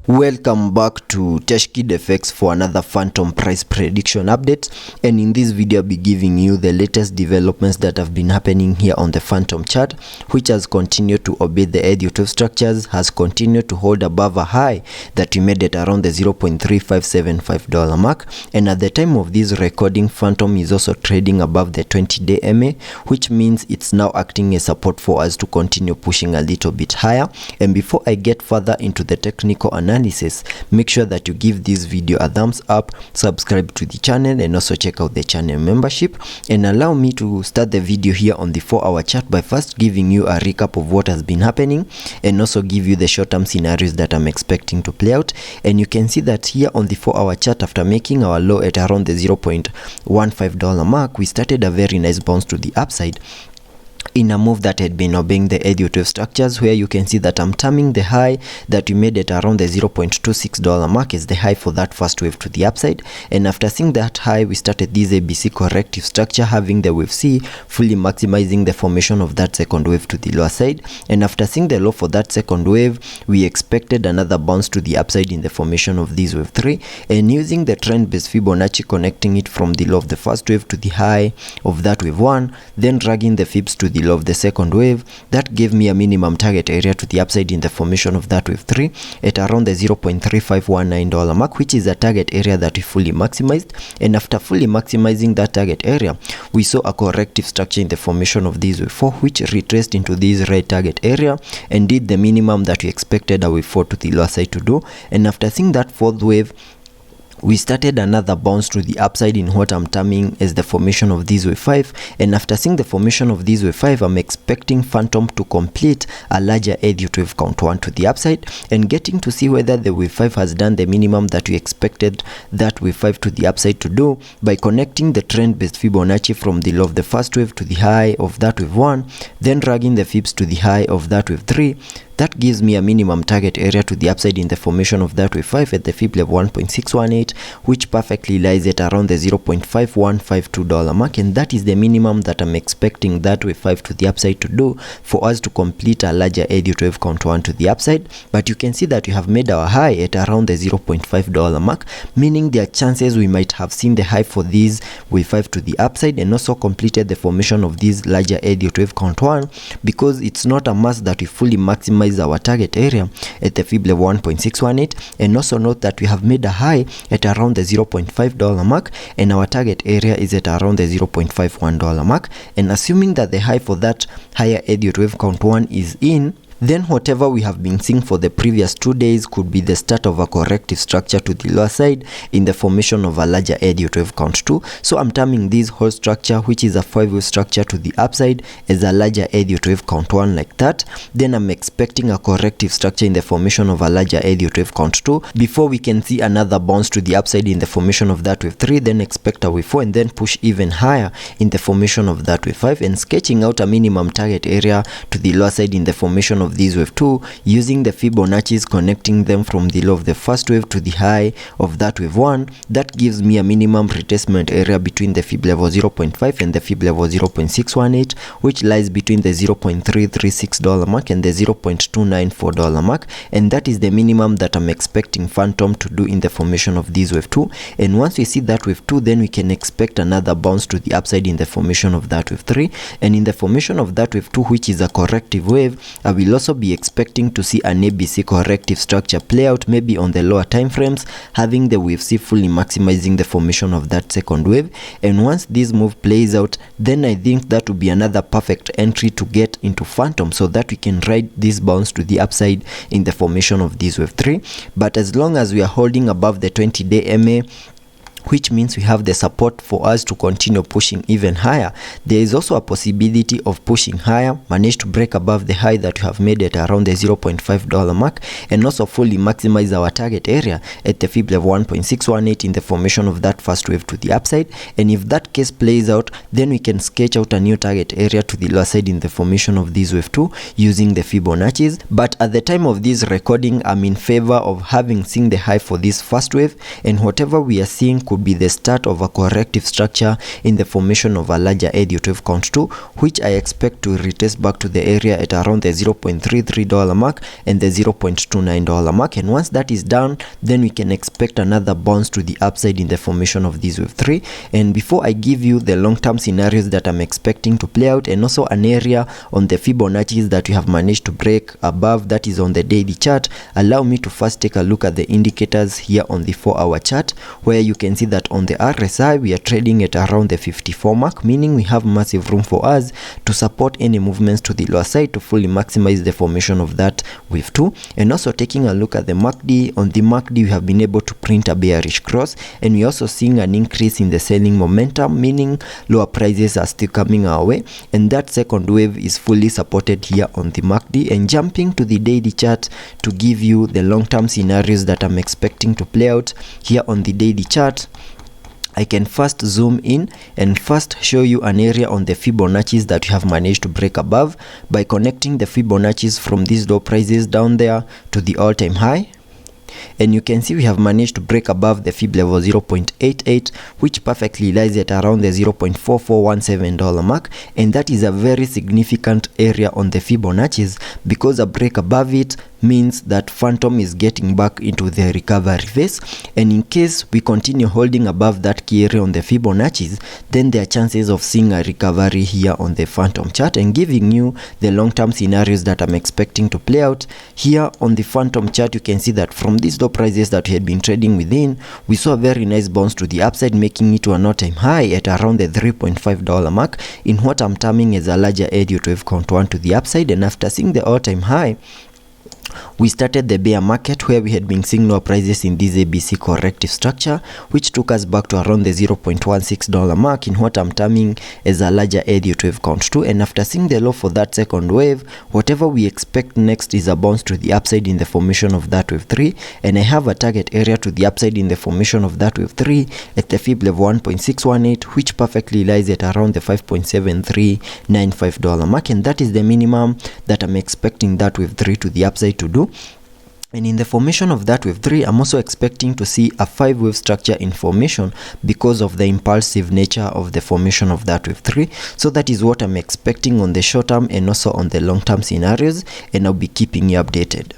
Welcome back to Teshkid FX for another Fantom price prediction update, and in this video I'll be giving you the latest developments that have been happening here on the Fantom chart, which has continued to obey the ED12 structures, has continued to hold above a high that we made at around the $0.3575 mark, and at the time of this recording Fantom is also trading above the 20-day MA, which means it's now acting as support for us to continue pushing a little bit higher. And before I get further into the technical analysis, make sure that you give this video a thumbs up, subscribe to the channel, and also check out the channel membership. And allow me to start the video here on the 4-hour chart by first giving you a recap of what has been happening and also give you the short-term scenarios that I'm expecting to play out. And you can see that here on the 4-hour chart, after making our low at around the $0.15 mark, we started a very nice bounce to the upside in a move that had been obeying the ED12 structures, where you can see that I'm terming the high that we made at around the $0.26 mark as the high for that first wave to the upside. And after seeing that high, we started this ABC corrective structure, having the wave C fully maximizing the formation of that second wave to the lower side. And after seeing the low for that second wave, we expected another bounce to the upside in the formation of this wave 3, and using the trend based Fibonacci, connecting it from the low of the first wave to the high of that wave 1, then dragging the fibs to the of the second wave. That gave me a minimum target area to the upside in the formation of that wave 3 at around the $0.3519 mark, which is a target area that we fully maximized. And after fully maximizing that target area, we saw a corrective structure in the formation of this wave 4, which retraced into this red target area and did the minimum that we expected a wave 4 to the lower side to do. And after seeing that fourth wave, we started another bounce to the upside in what I'm terming as the formation of this wave 5. And after seeing the formation of this wave 5, I'm expecting Fantom to complete a larger ED12 count 1 to the upside, and getting to see whether the wave 5 has done the minimum that we expected that wave 5 to the upside to do by connecting the trend based Fibonacci from the low of the first wave to the high of that wave 1, then dragging the fibs to the high of that wave 3. That gives me a minimum target area to the upside in the formation of that wave 5 at the fib level 1.618, which perfectly lies at around the $0.5152 mark, and that is the minimum that I'm expecting that wave 5 to the upside to do for us to complete a larger ED12 count 1 to the upside. But you can see that we have made our high at around the $0.5 mark, meaning there are chances we might have seen the high for this wave 5 to the upside and also completed the formation of this larger ED12 count 1, because it's not a must that we fully maximize our target area at the fib level 1.618. And also note that we have made a high at around the $0.5 mark, and our target area is at around the $0.51 mark. And assuming that the high for that higher ED12 count 1 is in, then whatever we have been seeing for the previous 2 days could be the start of a corrective structure to the lower side in the formation of a larger ED12 count 2. So I'm terming this whole structure, which is a 5-wave structure to the upside, as a larger ED12 count 1 like that. Then I'm expecting a corrective structure in the formation of a larger ED12 count 2 before we can see another bounce to the upside in the formation of that wave 3, then expect a wave 4, and then push even higher in the formation of that wave 5, and sketching out a minimum target area to the lower side in the formation of this wave 2, using the Fibonacci's, connecting them from the low of the first wave to the high of that wave 1. That gives me a minimum retracement area between the fib level 0.5 and the fib level 0.618, which lies between the $0.336 mark and the $0.294 mark, and that is the minimum that I'm expecting Fantom to do in the formation of this wave 2. And once we see that wave 2, then we can expect another bounce to the upside in the formation of that wave 3. And in the formation of that wave 2, which is a corrective wave, I will also be expecting to see an ABC corrective structure play out, maybe on the lower time frames, having the wave C fully maximizing the formation of that second wave. And once this move plays out, then I think that will be another perfect entry to get into Fantom, so that we can ride this bounce to the upside in the formation of this wave 3. But as long as we are holding above the 20-day MA, which means we have the support for us to continue pushing even higher, there is also a possibility of pushing higher, manage to break above the high that we have made at around the $0.5 mark, and also fully maximize our target area at the fib level 1.618 in the formation of that first wave to the upside. And if that case plays out, then we can sketch out a new target area to the lower side in the formation of this wave 2 using the Fibonacci's. But at the time of this recording, I'm in favor of having seen the high for this first wave, and whatever we are seeing could could be the start of a corrective structure in the formation of a larger Elliot wave count 2, which I expect to retest back to the area at around the $0.33 mark and the $0.29 mark. And once that is done, then we can expect another bounce to the upside in the formation of this wave 3. And before I give you the long-term scenarios that I'm expecting to play out, and also an area on the Fibonacci's that we have managed to break above, that is on the daily chart, allow me to first take a look at the indicators here on the 4-hour chart, where you can see that on the RSI we are trading at around the 54 mark, meaning we have massive room for us to support any movements to the lower side to fully maximize the formation of that wave 2. And also taking a look at the MACD, on the MACD we have been able to print a bearish cross, and we're also seeing an increase in the selling momentum, meaning lower prices are still coming our way, and that second wave is fully supported here on the MACD. And jumping to the daily chart to give you the long-term scenarios that I'm expecting to play out here on the daily chart, I can first zoom in and first show you an area on the Fibonacci's that we have managed to break above by connecting the Fibonacci's from these low prices down there to the all-time high. And you can see we have managed to break above the Fib level 0.88, which perfectly lies at around the $0.4417 mark, and that is a very significant area on the Fibonacci's, because a break above it means that Fantom is getting back into the recovery phase. And in case we continue holding above that key area on the Fibonacci's, then there are chances of seeing a recovery here on the Fantom chart, and giving you the long-term scenarios that I'm expecting to play out. Here on the Fantom chart, you can see that from these low prices that we had been trading within, we saw a very nice bounce to the upside, making it to an all-time high at around the $3.5 mark in what I'm terming as a larger Elliot wave count 1 to the upside. And after seeing the all-time high, we started the bear market, where we had been seeing lower prices in this ABC corrective structure, which took us back to around the $0.16 mark in what I'm terming as a larger Elliot wave count 2. And after seeing the low for that second wave, whatever we expect next is a bounce to the upside in the formation of that wave 3. And I have a target area to the upside in the formation of that wave 3 at the Fib level 1.618, which perfectly lies at around the $5.7395 mark. And that is the minimum that I'm expecting that wave 3 to the upside to do. And in the formation of that wave 3, I'm also expecting to see a 5-wave structure in formation because of the impulsive nature of the formation of that wave 3. So that is what I'm expecting on the short term and also on the long term scenarios, and I'll be keeping you updated.